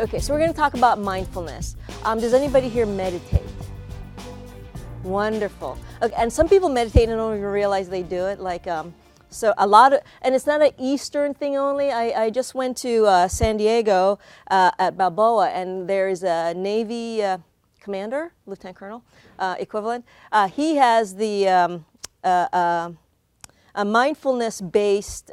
Okay, so we're going to talk about mindfulness. Does anybody here meditate? Wonderful. Okay, and some people meditate and don't even realize they do it. So a lot of, and it's not an Eastern thing only. I just went to San Diego at Balboa, and there's a Navy commander, Lieutenant Colonel equivalent. He has the a mindfulness-based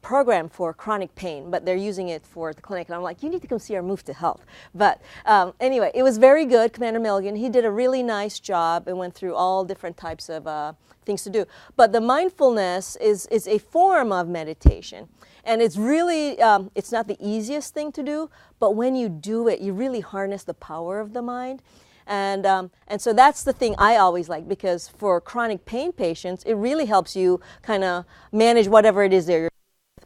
program for chronic pain, but they're using it for the clinic. And I'm like, you need to come see our Move to Health. But anyway, it was very good, Commander Milligan. He did a really nice job and went through all different types of things to do. But the mindfulness is a form of meditation. And it's really, it's not the easiest thing to do, but when you do it, you really harness the power of the mind. And so that's the thing I always like, because for chronic pain patients, it really helps you kind of manage whatever it is they're.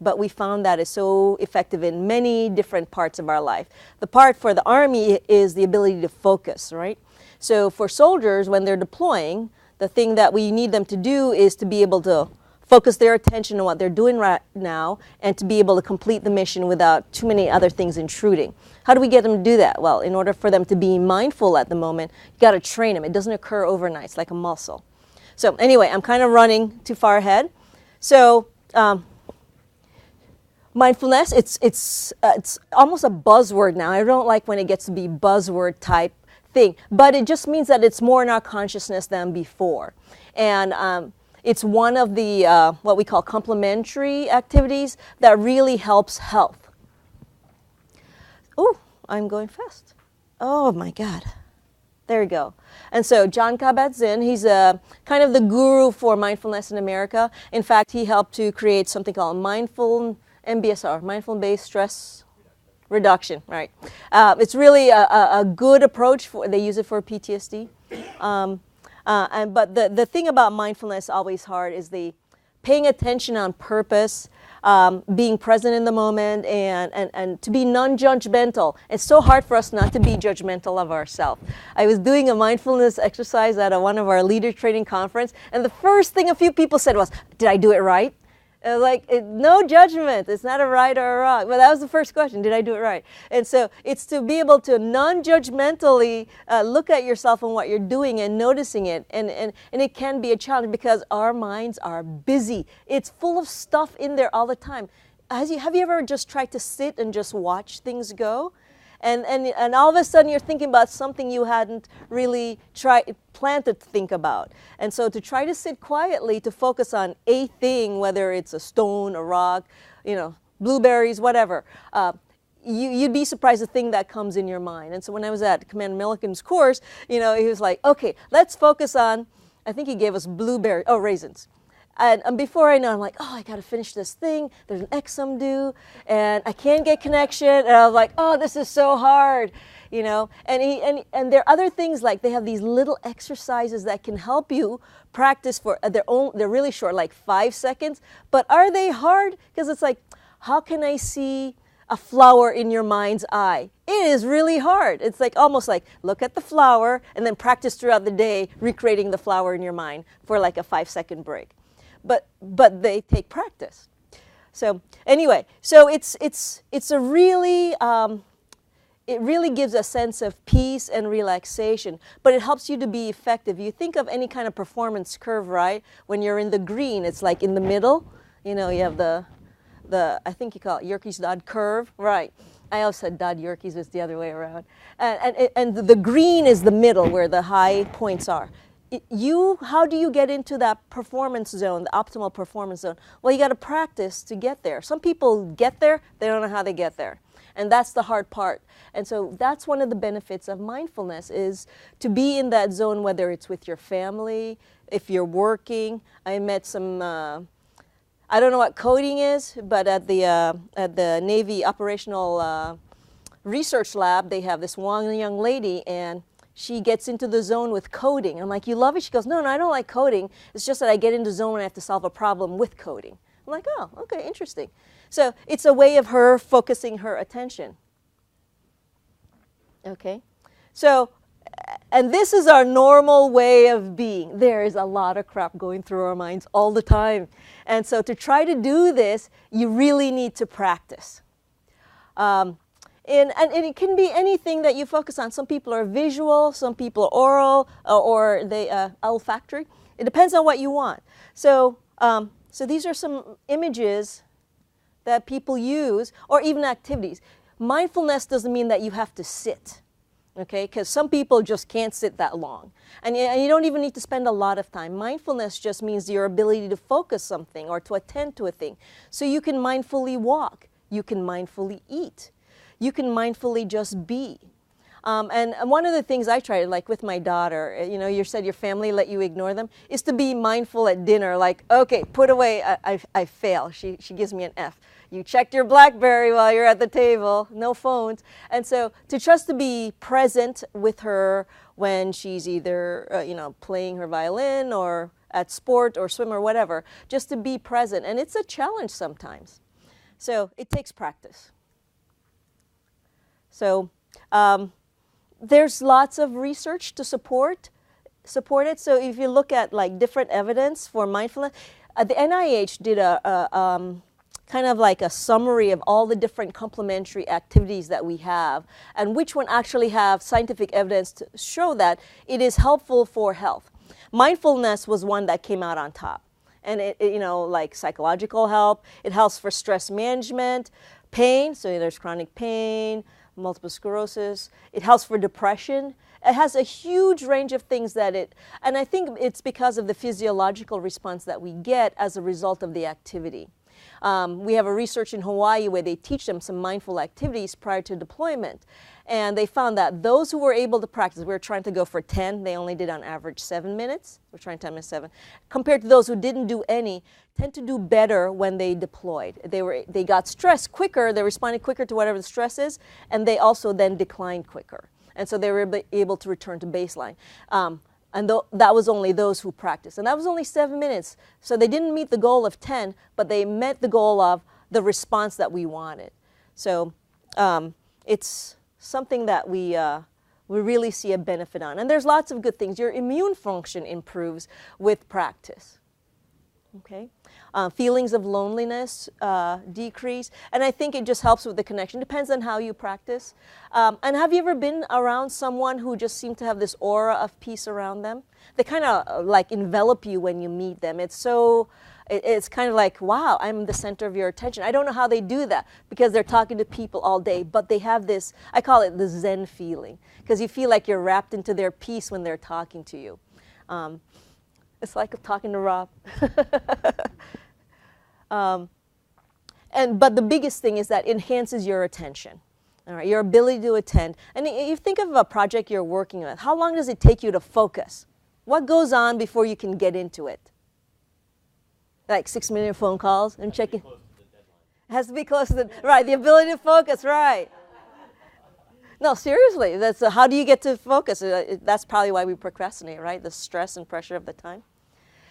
But we found that is so effective in many different parts of our life. The part for the Army is the ability to focus, right? So for soldiers, when they're deploying, the thing that we need them to do is to be able to focus their attention on what they're doing right now and to be able to complete the mission without too many other things intruding. How do we get them to do that? Well, in order for them to be mindful at the moment, you got to train them. It doesn't occur overnight. It's like a muscle. So anyway, I'm kind of running too far ahead. So mindfulness, it's almost a buzzword now. I don't like when it gets to be buzzword type thing, but it just means that it's more in our consciousness than before. And it's one of the what we call complementary activities that really helps health. Oh, I'm going fast. Oh my God. There we go. And so Jon Kabat-Zinn, he's kind of the guru for mindfulness in America. In fact, he helped to create something called mindful MBSR, mindful-based stress reduction. Right. It's really a good approach. They use it for PTSD. But the thing about mindfulness, always hard, is the paying attention on purpose, being present in the moment, and to be non-judgmental. It's so hard for us not to be judgmental of ourselves. I was doing a mindfulness exercise at one of our leader training conference, and the first thing a few people said was, "Did I do it right?" No judgment. It's not a right or a wrong. But that was the first question. Did I do it right? And so it's to be able to non-judgmentally look at yourself and what you're doing and noticing it. And it can be a challenge because our minds are busy. It's full of stuff in there all the time. Have you ever just tried to sit and just watch things go? And all of a sudden you're thinking about something you hadn't really planned to think about. And so to try to sit quietly, to focus on a thing, whether it's a stone, a rock, blueberries, whatever, you'd be surprised the thing that comes in your mind. And so when I was at Commander Milligan's course, he was like, okay, let's focus on, I think he gave us raisins. And before I know, I'm like, I got to finish this thing. There's an exam due, and I can't get connection. And I was like, this is so hard, And there are other things, like they have these little exercises that can help you practice for they're really short, like 5 seconds. But are they hard? Because it's like, how can I see a flower in your mind's eye? It is really hard. It's like almost like look at the flower and then practice throughout the day recreating the flower in your mind for like a 5-second break. But they take practice. So anyway, so it's a really it really gives a sense of peace and relaxation, but it helps you to be effective. You think of any kind of performance curve, right? When you're in the green, it's like in the middle. You have the I think you call it Yerkes-Dodd curve, right? I always said Dodd-Yerkes, it's the other way around. And the green is the middle where the high points are. How do you get into that performance zone, the optimal performance zone? Well, you got to practice to get there. Some people get there, they don't know how they get there. And that's the hard part. And so that's one of the benefits of mindfulness, is to be in that zone, whether it's with your family, if you're working. I met some, I don't know what coding is, but at the Navy Operational Research Lab, they have this one young lady, and she gets into the zone with coding. I'm like, you love it? She goes, no, I don't like coding. It's just that I get into the zone when I have to solve a problem with coding. I'm like, oh, okay, interesting. So it's a way of her focusing her attention. Okay, so, and this is our normal way of being. There is a lot of crap going through our minds all the time. And so to try to do this, you really need to practice. And it can be anything that you focus on. Some people are visual, some people are oral, or they olfactory. It depends on what you want. So, so these are some images that people use, or even activities. Mindfulness doesn't mean that you have to sit, okay? Because some people just can't sit that long. And you don't even need to spend a lot of time. Mindfulness just means your ability to focus something or to attend to a thing. So you can mindfully walk. You can mindfully eat. You can mindfully just be. And one of the things I try, like with my daughter, you know, you said your family let you ignore them, is to be mindful at dinner. Like, okay, put away, I fail. She gives me an F. You checked your BlackBerry while you're at the table, no phones. And so to trust to be present with her when she's either, you know, playing her violin or at sport or swim or whatever, just to be present. And it's a challenge sometimes. So it takes practice. So there's lots of research to support it. So if you look at like different evidence for mindfulness, the NIH did a kind of like a summary of all the different complementary activities that we have and which one actually have scientific evidence to show that it is helpful for health. Mindfulness was one that came out on top. And it you know, like psychological help, it helps for stress management, pain, so there's chronic pain, multiple sclerosis. It helps for depression. It has a huge range of things that and I think it's because of the physiological response that we get as a result of the activity. We have a research in Hawaii where they teach them some mindful activities prior to deployment. And they found that those who were able to practice, we were trying to go for 10, they only did on average 7 minutes. We're trying 10 minutes, 7. Compared to those who didn't do any, tend to do better when they deployed. They got stressed quicker, they responded quicker to whatever the stress is, and they also then declined quicker. And so they were able to return to baseline. And that was only those who practiced. And that was only 7 minutes. So they didn't meet the goal of 10, but they met the goal of the response that we wanted. So it's something that we really see a benefit on. And there's lots of good things. Your immune function improves with practice. Okay? Feelings of loneliness decrease. And I think it just helps with the connection. Depends on how you practice. And have you ever been around someone who just seemed to have this aura of peace around them? They kind of like envelop you when you meet them. It's kind of like, wow, I'm the center of your attention. I don't know how they do that because they're talking to people all day, but they have this, I call it the Zen feeling, because you feel like you're wrapped into their peace when they're talking to you. It's like talking to Rob. But the biggest thing is that it enhances your attention, all right, your ability to attend. And if you think of a project you're working on, how long does it take you to focus? What goes on before you can get into it? Like 6-minute phone calls and checking. It has to be close to the, right, the ability to focus, right. No, seriously, that's how do you get to focus? That's probably why we procrastinate, right? The stress and pressure of the time.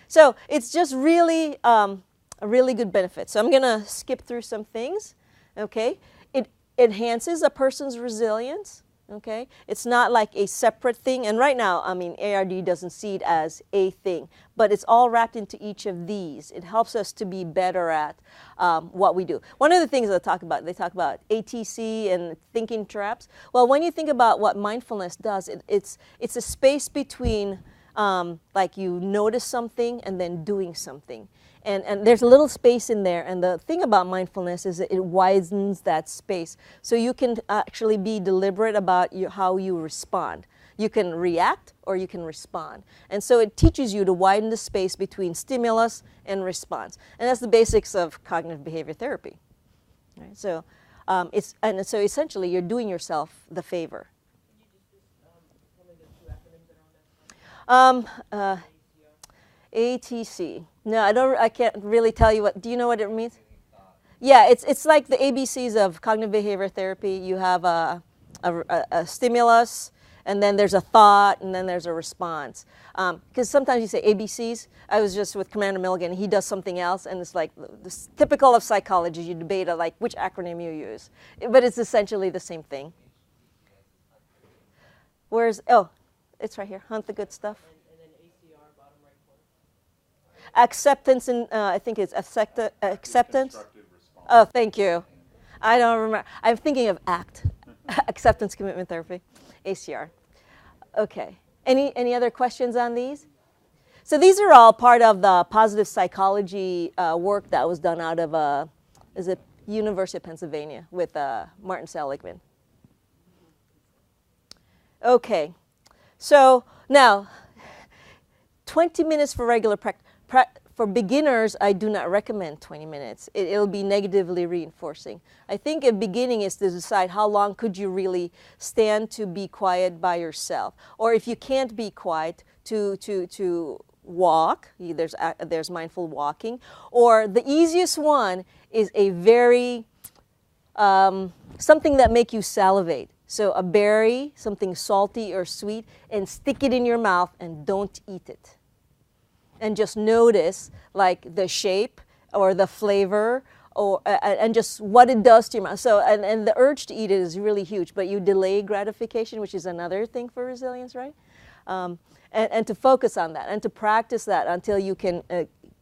So it's just really a really good benefit. So I'm going to skip through some things, okay? It enhances a person's resilience, okay? It's not like a separate thing. And right now, I mean, ARD doesn't see it as a thing, but it's all wrapped into each of these. It helps us to be better at what we do. One of the things they talk about ATC and thinking traps. Well, when you think about what mindfulness does, it's a space between like you notice something and then doing something. And there's a little space in there. And the thing about mindfulness is that it widens that space. So you can actually be deliberate about how you respond. You can react or you can respond. And so it teaches you to widen the space between stimulus and response. And that's the basics of cognitive behavior therapy. Right? So, so essentially you're doing yourself the favor. ATC. No, I can't really tell you what. Do you know what it means? Yeah, it's like the ABCs of cognitive behavior therapy. You have a stimulus, and then there's a thought, and then there's a response. Because sometimes you say ABCs. I was just with Commander Milligan. He does something else, and it's like this typical of psychology. You debate like which acronym you use, but it's essentially the same thing. It's right here. Hunt the good stuff. Acceptance, and I think it's acceptance. Oh, thank you. I don't remember. I'm thinking of ACT. Acceptance commitment therapy, ACR. Okay. Any other questions on these? So these are all part of the positive psychology work that was done out of is it University of Pennsylvania with Martin Seligman. Okay. So now, 20 minutes for regular practice. For beginners, I do not recommend 20 minutes. It'll be negatively reinforcing. I think at beginning is to decide how long could you really stand to be quiet by yourself. Or if you can't be quiet, to walk. There's mindful walking. Or the easiest one is a very, something that make you salivate. So a berry, something salty or sweet, and stick it in your mouth and don't eat it. And just notice like the shape or the flavor or and just what it does to your mouth. So and the urge to eat it is really huge, but you delay gratification, which is another thing for resilience, right? And to focus on that and to practice that until you can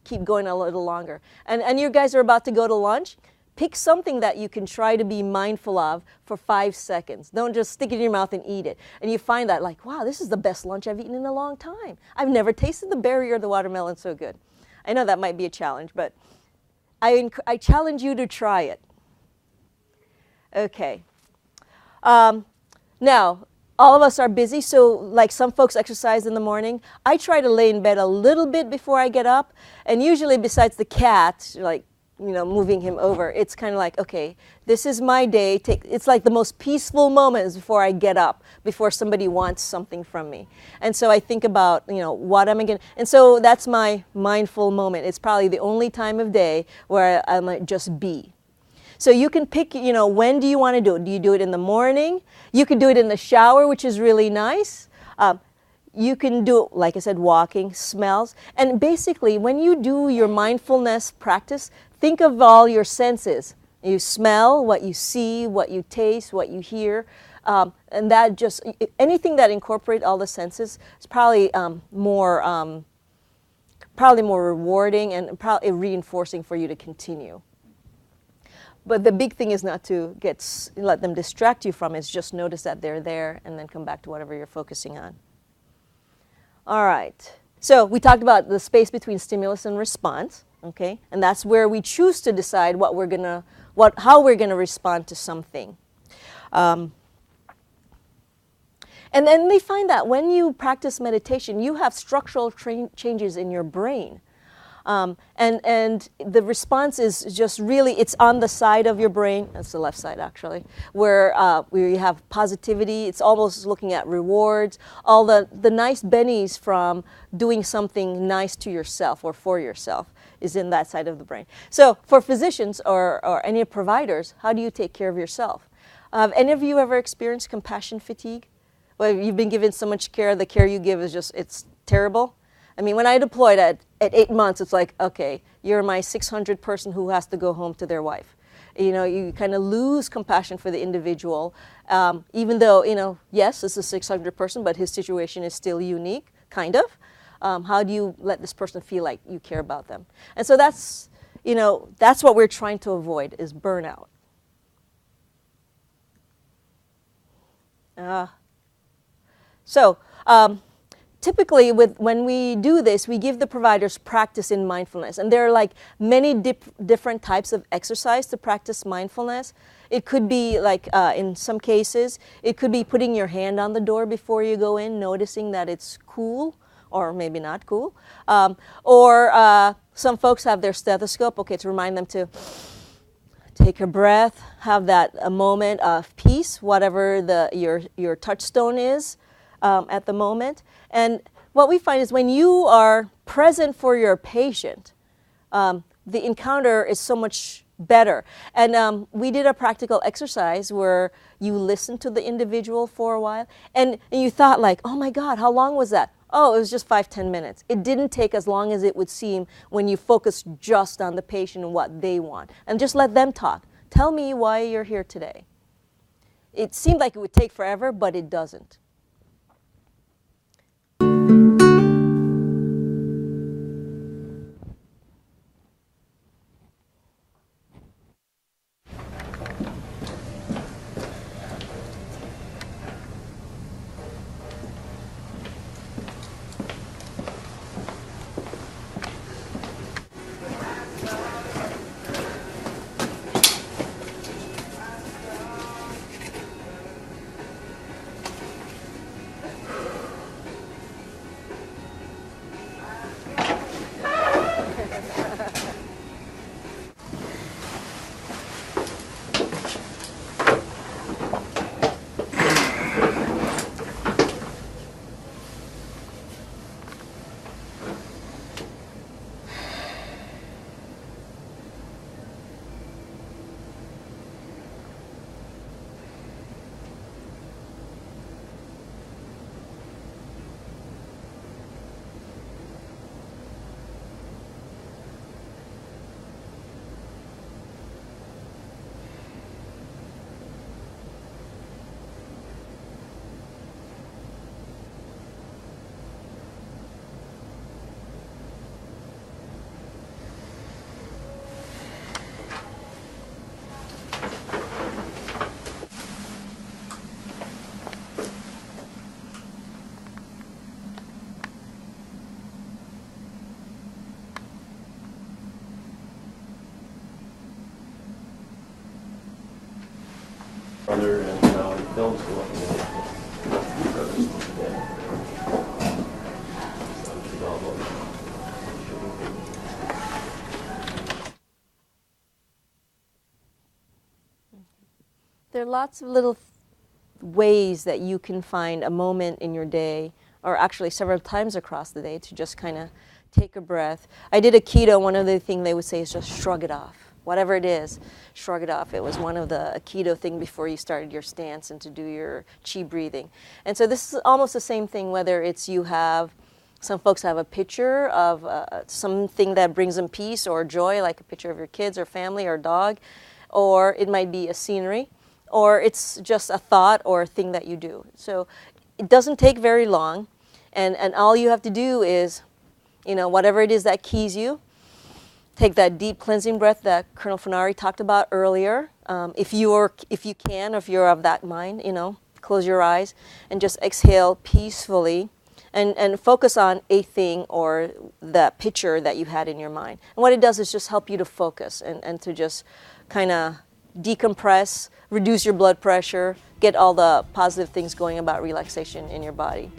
keep going a little longer. And you guys are about to go to lunch. Pick something that you can try to be mindful of for 5 seconds. Don't just stick it in your mouth and eat it. And you find that like, wow, this is the best lunch I've eaten in a long time. I've never tasted the berry or the watermelon so good. I know that might be a challenge, but I challenge you to try it. Okay. Now, all of us are busy, so like some folks exercise in the morning. I try to lay in bed a little bit before I get up, and usually besides the cat, like, moving him over, it's kind of like, okay, this is my day. It's like the most peaceful moments before I get up, before somebody wants something from me. And so I think about, what am I going to, and so that's my mindful moment. It's probably the only time of day where I might just be. So you can pick, when do you want to do it? Do you do it in the morning? You can do it in the shower, which is really nice. You can do, like I said, walking, smells. And basically, when you do your mindfulness practice, think of all your senses. You smell, what you see, what you taste, what you hear. And that just, anything that incorporates all the senses is probably more rewarding and probably reinforcing for you to continue. But the big thing is not to let them distract you from it. It's just notice that they're there and then come back to whatever you're focusing on. All right. So we talked about the space between stimulus and response, okay? And that's where we choose to decide how we're gonna respond to something. And then they find that when you practice meditation, you have structural changes in your brain. And the response is just really, it's on the side of your brain, that's the left side actually, where you have positivity. It's almost looking at rewards, all the nice bennies from doing something nice to yourself or for yourself is in that side of the brain. So for physicians or any providers, how do you take care of yourself? Have any of you ever experienced compassion fatigue? Well, you've been given so much care, the care you give is just, it's terrible. I mean, when I deployed at 8 months, it's like, okay, you're my 600 person who has to go home to their wife. You kind of lose compassion for the individual, even though, yes, it's a 600 person, but his situation is still unique, kind of. How do you let this person feel like you care about them? And so that's what we're trying to avoid is burnout. Typically, when we do this, we give the providers practice in mindfulness. And there are like many different types of exercise to practice mindfulness. It could be like, in some cases, it could be putting your hand on the door before you go in, noticing that it's cool, or maybe not cool. Or some folks have their stethoscope, okay, to remind them to take a breath, have a moment of peace, whatever your touchstone is at the moment. And what we find is when you are present for your patient, the encounter is so much better. And we did a practical exercise where you listen to the individual for a while, and you thought like, oh my God, how long was that? Oh, it was just 5-10 minutes. It didn't take as long as it would seem when you focus just on the patient and what they want. And just let them talk. Tell me why you're here today. It seemed like it would take forever, but it doesn't. brother and now in film school. Yeah. So she's all about shooting things. There are lots of little ways that you can find a moment in your day, or actually several times across the day, to just kind of take a breath. I did a keto. One of the things they would say is just shrug it off. Whatever it is, shrug it off. It was one of the keto thing before you started your stance and to do your chi breathing. And so this is almost the same thing, whether it's you have, some folks have a picture of something that brings them peace or joy, like a picture of your kids or family or dog, or it might be a scenery, or it's just a thought or a thing that you do. So it doesn't take very long, and all you have to do is, whatever it is that keys you, take that deep cleansing breath that Colonel Funari talked about earlier. If you can, or if you're of that mind, close your eyes and just exhale peacefully, and focus on a thing or the picture that you had in your mind. And what it does is just help you to focus and to just kind of decompress, reduce your blood pressure, get all the positive things going about relaxation in your body.